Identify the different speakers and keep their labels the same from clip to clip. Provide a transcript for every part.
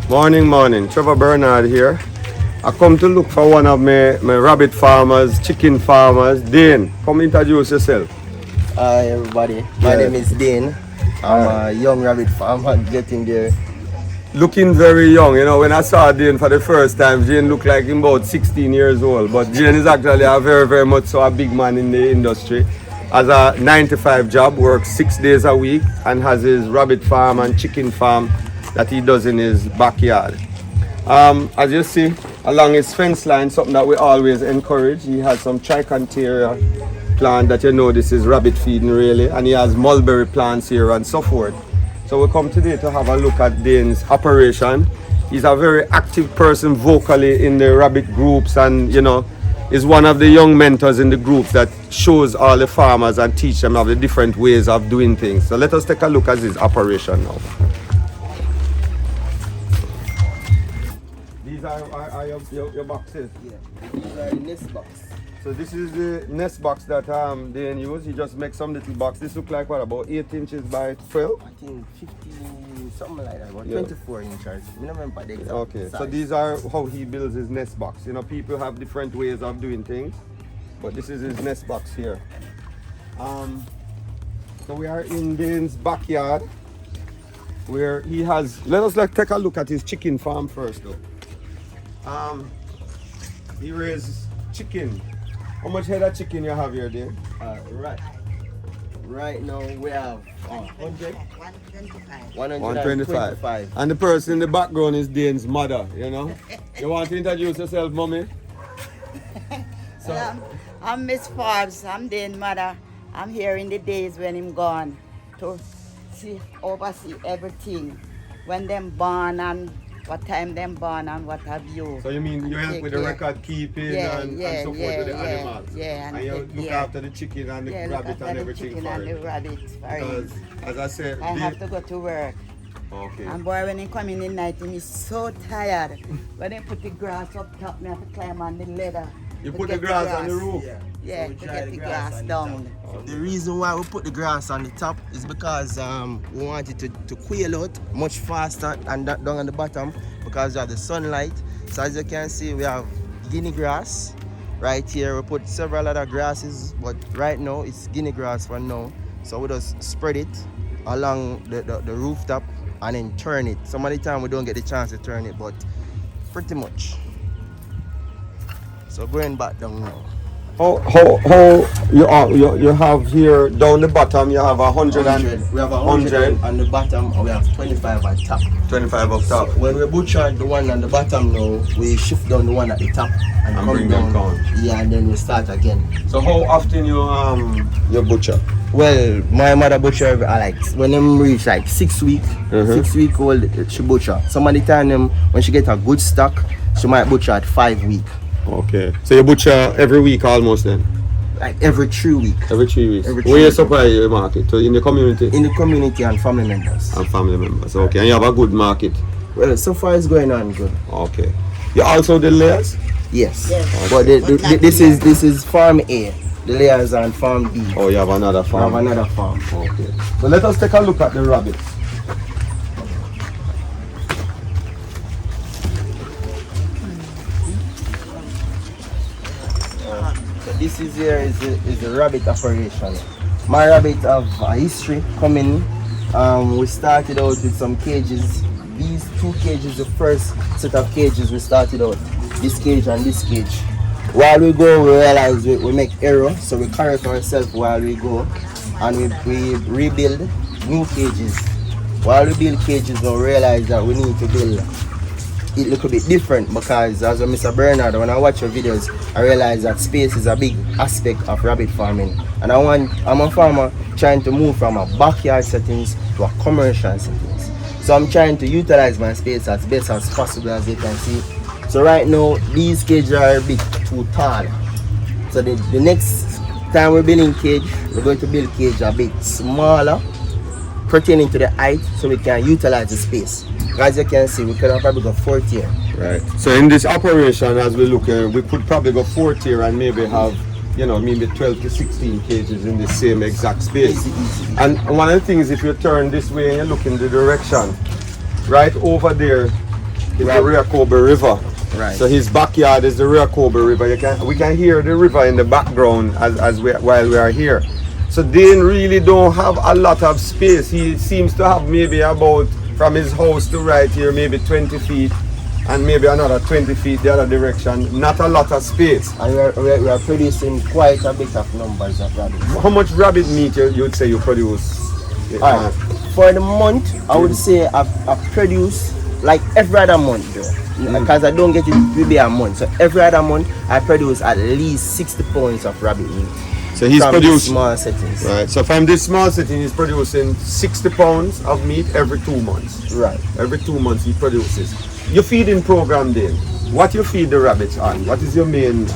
Speaker 1: Morning. Trevor Bernard here. I come to look for one of my rabbit farmers, chicken farmers. Dane, come introduce yourself.
Speaker 2: Hi everybody, my name is Dane. I'm a young rabbit farmer getting there.
Speaker 1: Looking very young, you know, when I saw Dane for the first time, Dane looked like him about 16 years old. But Dane is actually a very much so a big man in the industry. Has a 9-to-5 job, works 6 days a week and has his rabbit farm and chicken farm that he does in his backyard. As you see, along his fence line, something that we always encourage, he has some trichantera plant that you know this is rabbit feeding really, and he has mulberry plants here and so forth. So we come today to have a look at Dane's operation. He's a very active person vocally in the rabbit groups, and you know, is one of the young mentors in the groups that shows all the farmers and teach them of the different ways of doing things. So let us take a look at his operation now. These are your boxes?
Speaker 2: Yeah, these are the nest box.
Speaker 1: So this is the nest box that Dane use. He just makes some little box. This look like what, about 8 inches by 12?
Speaker 2: I think 15, something like that, about
Speaker 1: Yeah.
Speaker 2: 24 inches. I don't remember the exact
Speaker 1: Okay,
Speaker 2: size.
Speaker 1: so these are how he builds his nest box. You know, people have different ways of doing things, but this is his nest box here. So we are in Dane's backyard, where he has. Let us take a look at his chicken farm first, though. He raises chicken. How much head of chicken you have here, Dane?
Speaker 2: Right now we have 100,
Speaker 1: 125. And the person in the background is Dane's mother, you know? You want to introduce yourself, mommy?
Speaker 3: I'm Miss Forbes. I'm Dane's mother. I'm here in the days when I'm gone to oversee everything. When them born and what time them born and what have you.
Speaker 1: So you mean you help with the record keeping and so forth with the animals?
Speaker 3: Yeah.
Speaker 1: And you look after the chicken and the rabbit and everything for
Speaker 3: the
Speaker 1: it?
Speaker 3: rabbits for
Speaker 1: Because, as I said,
Speaker 3: I have to go to work.
Speaker 1: Okay.
Speaker 3: And boy, when he come in the night, he's so tired. When they put the grass up top, me have to climb on the ladder.
Speaker 1: You put the grass on the roof?
Speaker 3: Yeah,
Speaker 2: So we
Speaker 3: to
Speaker 2: dry
Speaker 3: get
Speaker 2: the
Speaker 3: the
Speaker 2: grass
Speaker 3: grass
Speaker 2: on the
Speaker 3: down.
Speaker 2: The reason why we put the grass on the top is because we want it to quail out much faster and that down on the bottom because of the sunlight. So as you can see, we have guinea grass right here. We put several other grasses, but right now it's guinea grass for now. So we just spread it along the rooftop and then turn it. Some of the time we don't get the chance to turn it, but pretty much. So going back down now.
Speaker 1: You have here down the bottom you have 100 and
Speaker 2: we have 100 on the bottom and we have 25 at top.
Speaker 1: 25 up top.
Speaker 2: So when we butcher the one on the bottom now, we shift down the one at the top and come
Speaker 1: bring
Speaker 2: down.
Speaker 1: them down.
Speaker 2: Yeah, and then we start again.
Speaker 1: So how often you butcher?
Speaker 2: Well, my mother butcher like when them reach like 6 weeks, 6 week old she butcher. Some of the time when she get a good stock, she might butcher at 5 weeks.
Speaker 1: Okay. So you butcher every week almost then?
Speaker 2: Like every 3 weeks.
Speaker 1: Every 3 weeks.
Speaker 2: Every 3
Speaker 1: Where you
Speaker 2: weeks.
Speaker 1: supply your market? So in the community?
Speaker 2: In the community and family members.
Speaker 1: And family members. Okay. And you have a good market?
Speaker 2: Well, so far it's going on good.
Speaker 1: Okay. You also the layers?
Speaker 2: Yes.
Speaker 3: Yes.
Speaker 2: But this is farm A. The layers are on farm B.
Speaker 1: Oh, you have another
Speaker 2: We
Speaker 1: farm?
Speaker 2: have another farm.
Speaker 1: Okay. So let us take a look at the rabbits.
Speaker 2: So this is the rabbit operation. My rabbit have a history coming. We started out with some cages. These 2 cages, the first set of cages we started out. This cage and this cage. While we go, we realize we make error, so we correct ourselves while we go, and we rebuild new cages. While we build cages, we realize that we need to build it a little bit different because as a Mr. Bernard, when I watch your videos, I realize that space is a big aspect of rabbit farming. And I'm a farmer trying to move from a backyard settings to a commercial settings. So I'm trying to utilize my space as best as possible, as you can see. So right now, these cages are a bit too tall. So the next time we're building cage, we're going to build cage a bit smaller, pertaining to the height, so we can utilize the space. As you can see, we can probably go 4 tier.
Speaker 1: Right. So in this operation, as we look, we could probably go 4 tier and maybe have, you know, maybe 12 to 16 cages in the same exact space.
Speaker 2: Easy.
Speaker 1: And one of the things, if you turn this way and you look in the direction, right over there, is the Rehoboth River.
Speaker 2: Right.
Speaker 1: So his backyard is the Rehoboth River. We can hear the river in the background while we are here. So Dane really don't have a lot of space. He seems to have maybe about, from his house to right here, maybe 20 feet and maybe another 20 feet the other direction. Not a lot of space.
Speaker 2: And we are producing quite a bit of numbers of rabbits.
Speaker 1: How much rabbit meat you would say you produce?
Speaker 2: Alright. For the month, I would say I produce like every other month though. Because I don't get it maybe a month. So every other month I produce at least 60 pounds of rabbit meat.
Speaker 1: So he's producing
Speaker 2: small settings.
Speaker 1: Right. So from this small setting, he's producing 60 pounds of meat every 2 months.
Speaker 2: Right.
Speaker 1: Every 2 months he produces. Your feeding program, Dane. What you feed the rabbits on? What is your main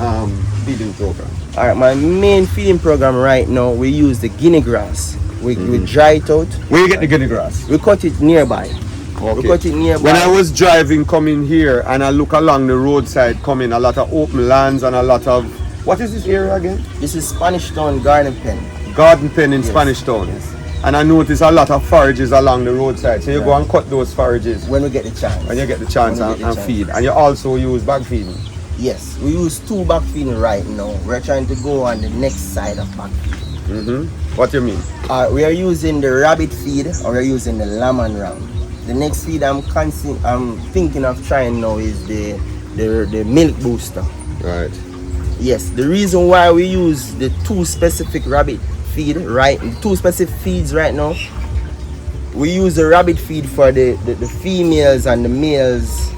Speaker 1: feeding program?
Speaker 2: Alright, my main feeding program right now, we use the guinea grass. We dry it out.
Speaker 1: Where you get the guinea grass?
Speaker 2: We cut it nearby.
Speaker 1: Okay.
Speaker 2: We cut it nearby.
Speaker 1: When I was driving coming here and I look along the roadside coming, a lot of open lands and a lot of, what is this area again?
Speaker 2: This is Spanish Town Garden Pen.
Speaker 1: Garden Pen in
Speaker 2: Yes.
Speaker 1: Spanish Town.
Speaker 2: Yes.
Speaker 1: And I notice a lot of forages along the roadside. So you go and cut those forages
Speaker 2: When we get the chance.
Speaker 1: when you get the chance
Speaker 2: When we get the
Speaker 1: and
Speaker 2: chance.
Speaker 1: feed. And you also use bag feeding.
Speaker 2: Yes, we use 2 bag feeding right now. We're trying to go on the next side of bag feeding.
Speaker 1: What do you mean?
Speaker 2: We are using the rabbit feed or we're using the lamb and ram. The next feed I'm thinking of trying now is the milk booster.
Speaker 1: Right.
Speaker 2: Yes, the reason why we use the 2 specific rabbit feed, right, 2 specific feeds right now, we use the rabbit feed for the females and the males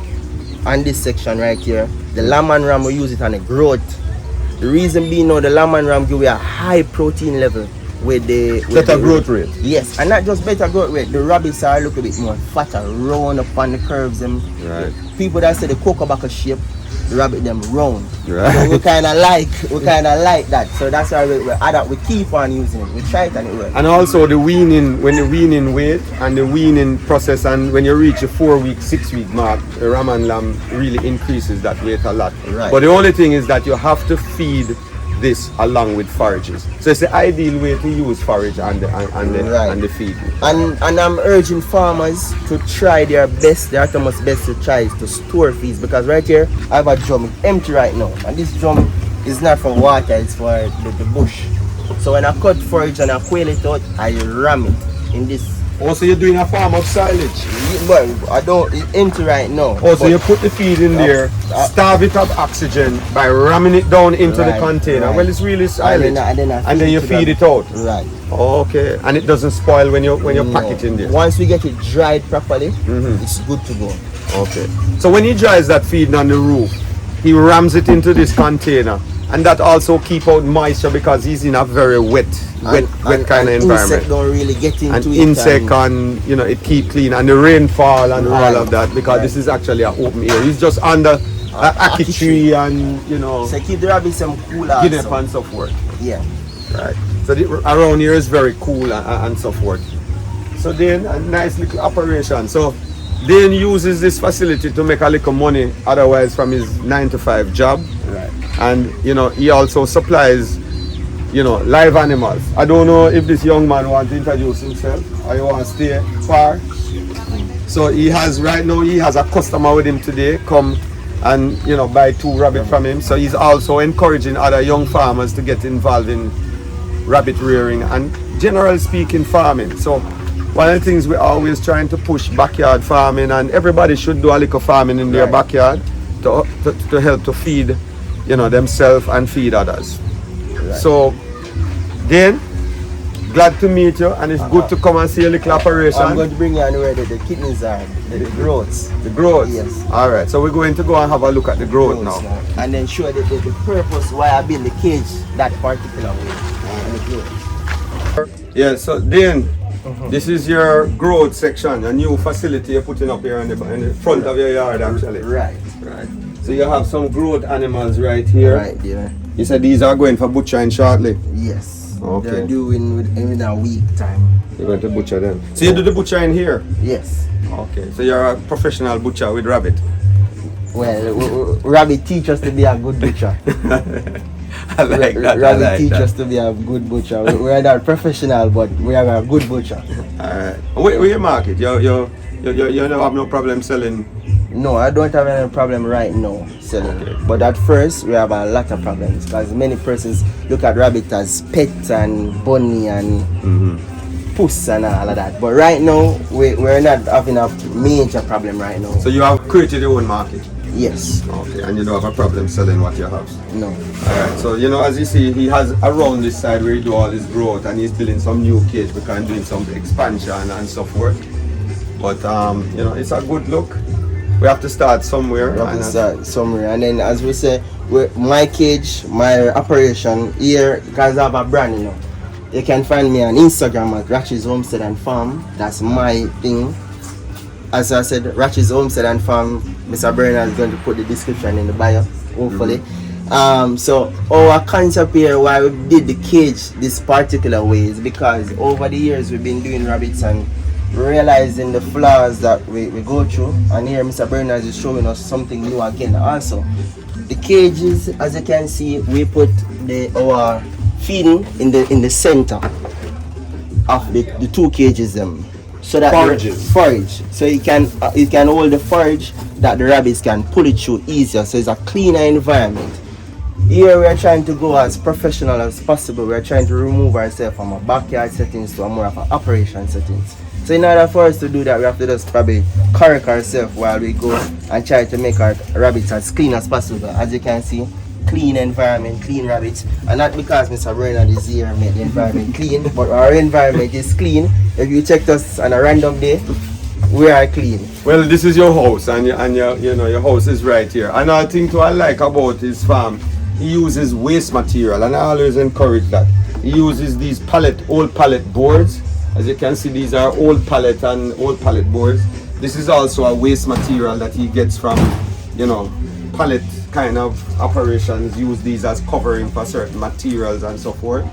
Speaker 2: on this section right here. The lamb and ram, we use it on the growth. The reason being now the lamb and ram give you a high protein level with the
Speaker 1: Better growth rate.
Speaker 2: Yes, and not just better growth rate, the rabbits are a little bit more fatter, round upon the curves.
Speaker 1: Right.
Speaker 2: People that say the cocoa bucket shape, the rabbit them round.
Speaker 1: Right.
Speaker 2: So we kinda like that. So that's why we keep on using it. We try it and it works.
Speaker 1: And also the weaning, when the weaning weight and the weaning process, and when you reach the 4-week, 6-week mark, the ram and lamb really increases that weight a lot.
Speaker 2: Right.
Speaker 1: But the only thing is that you have to feed this along with forages. So it's the ideal way to use forage and the feed.
Speaker 2: And I'm urging farmers to try their best, their utmost best to try to store feeds, because right here I have a drum empty right now, and this drum is not for water, it's for the bush. So when I cut forage and I quail it out, I ram it in this.
Speaker 1: Also, you're doing a farm of silage.
Speaker 2: But I don't, it's empty right now.
Speaker 1: Also, you put the feed in there, starve it of oxygen by ramming it down into the
Speaker 2: Right,
Speaker 1: container.
Speaker 2: right.
Speaker 1: Well, it's really silage.
Speaker 2: And then
Speaker 1: you feed it out.
Speaker 2: Right.
Speaker 1: Okay, and it doesn't spoil when you pack it in there.
Speaker 2: Once we get it dried properly, it's good to go.
Speaker 1: Okay. So when he dries that feed on the roof, he rams it into this container, and that also keep out moisture because he's in a very wet kind of environment.
Speaker 2: Insect don't really get into
Speaker 1: And
Speaker 2: it.
Speaker 1: insect and it keep clean, and the rainfall and all of that, because this is actually an open air. He's just under a ackee tree and
Speaker 2: So keep the rabbits some cool
Speaker 1: give them
Speaker 2: also.
Speaker 1: and so forth.
Speaker 2: Yeah.
Speaker 1: Right. So around here is very cool and so forth. So then a nice little operation. So Dane uses this facility to make a little money otherwise from his 9-to-5 job.
Speaker 2: Right.
Speaker 1: And he also supplies live animals. I don't know if this young man wants to introduce himself or he wants to stay far. So he has a customer with him today come and buy 2 rabbits from him. So he's also encouraging other young farmers to get involved in rabbit rearing and generally speaking farming. So one of the things we're always trying to push backyard farming, and everybody should do a little farming in their backyard to help to feed themselves and feed others. Right. So Dane, glad to meet you, and it's good to come and see a little operation.
Speaker 2: I'm going to bring you on where the kidneys are, the growths.
Speaker 1: The growth?
Speaker 2: Yes.
Speaker 1: Alright, so we're going to go and have a look at the growth now.
Speaker 2: And then show the purpose why I built the cage that particular way.
Speaker 1: Yeah, so Dane, this is your growth section, a new facility you're putting up here in the front of your yard actually.
Speaker 2: Right.
Speaker 1: Right. So you have some growth animals right here.
Speaker 2: Right there.
Speaker 1: You said these are going for butchering shortly?
Speaker 2: Yes.
Speaker 1: Okay.
Speaker 2: They're due in a week time.
Speaker 1: You're going to butcher them. So you do the butchering here?
Speaker 2: Yes.
Speaker 1: Okay, so you're a professional butcher with rabbit?
Speaker 2: Well, rabbit teach us to be a good butcher.
Speaker 1: I like that.
Speaker 2: Rabbit teach us to be a good butcher. We're not professional, but we are a good butcher.
Speaker 1: Alright. Where you market? You don't have no problem selling
Speaker 2: No, I don't have any problem right now selling.
Speaker 1: Okay.
Speaker 2: But at first, we have a lot of problems because many persons look at rabbit as pet and bunny and puss and all of that. But right now, we're not having a major problem right now.
Speaker 1: So you have created your own market?
Speaker 2: Yes.
Speaker 1: Okay, and you don't have a problem selling what you have?
Speaker 2: No.
Speaker 1: Alright, so you know, as you see, he has around this side where he do all his growth, and he's building some new cage because doing some expansion and so forth. But you know, it's a good look. We have to start somewhere.
Speaker 2: We have to start somewhere, and then as we say, my cage, my operation here, because I have a brand, you know. You can find me on Instagram at Ratch's Homestead and Farm. That's my thing. As I said, Ratch's Homestead and Farm. Mr. Bernard is going to put the description in the bio, hopefully. So our concept here, why we did the cage this particular way, is because over the years we've been doing rabbits and realizing the flaws that we go through, and here Mr. Bernard is showing us something new again. Also, the cages, as you can see, we put our feeding in the center of the two cages so that forage, so it can hold the forage that the rabbits can pull it through easier, so it's a cleaner environment. Here we are trying to go as professional as possible. We are trying to remove ourselves from a backyard settings to a more of an operation settings. So in order for us to do that, we have to just probably correct ourselves while we go and try to make our rabbits as clean as possible. As you can see, clean environment, clean rabbits. And not because Mr. Bernard is here and made the environment clean, but our environment is clean. If you checked us on a random day, we are clean.
Speaker 1: Well, this is your house, and your house is right here. Another thing I like about his farm, he uses waste material, and I always encourage that. He uses these old pallet boards. As you can see, these are old pallet boards. This is also a waste material that he gets from, pallet kind of operations. Use these as covering for certain materials and so forth.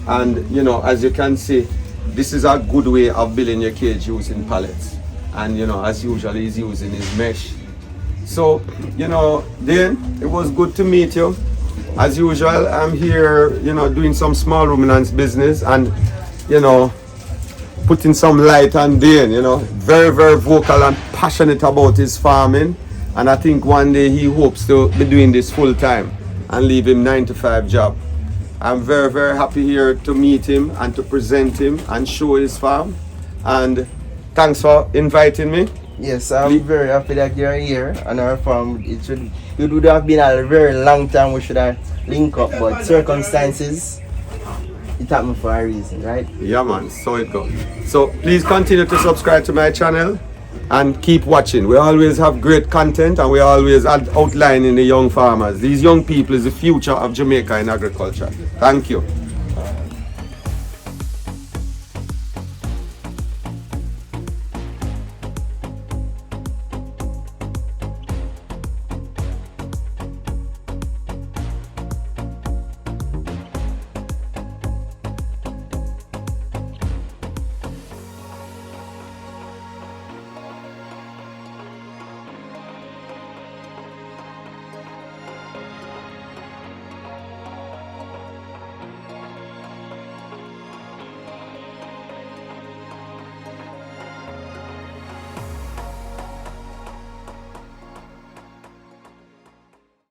Speaker 1: And as you can see, this is a good way of building your cage using pallets. And as usual, he's using his mesh. So, Dane, it was good to meet you. As usual, I'm here, doing some small ruminants business and, putting some light on Dane, very, very vocal and passionate about his farming. And I think one day he hopes to be doing this full time and leave him 9-to-5 job. I'm very, very happy here to meet him and to present him and show his farm. And thanks for inviting me.
Speaker 2: Yes, I'm very happy that you're here on our farm. It would have been a very long time we should have linked up, but circumstances, it happened for a reason, right?
Speaker 1: Yeah, man, so it goes. So please continue to subscribe to my channel and keep watching. We always have great content and we always outlining the young farmers. These young people is the future of Jamaica in agriculture. Thank you.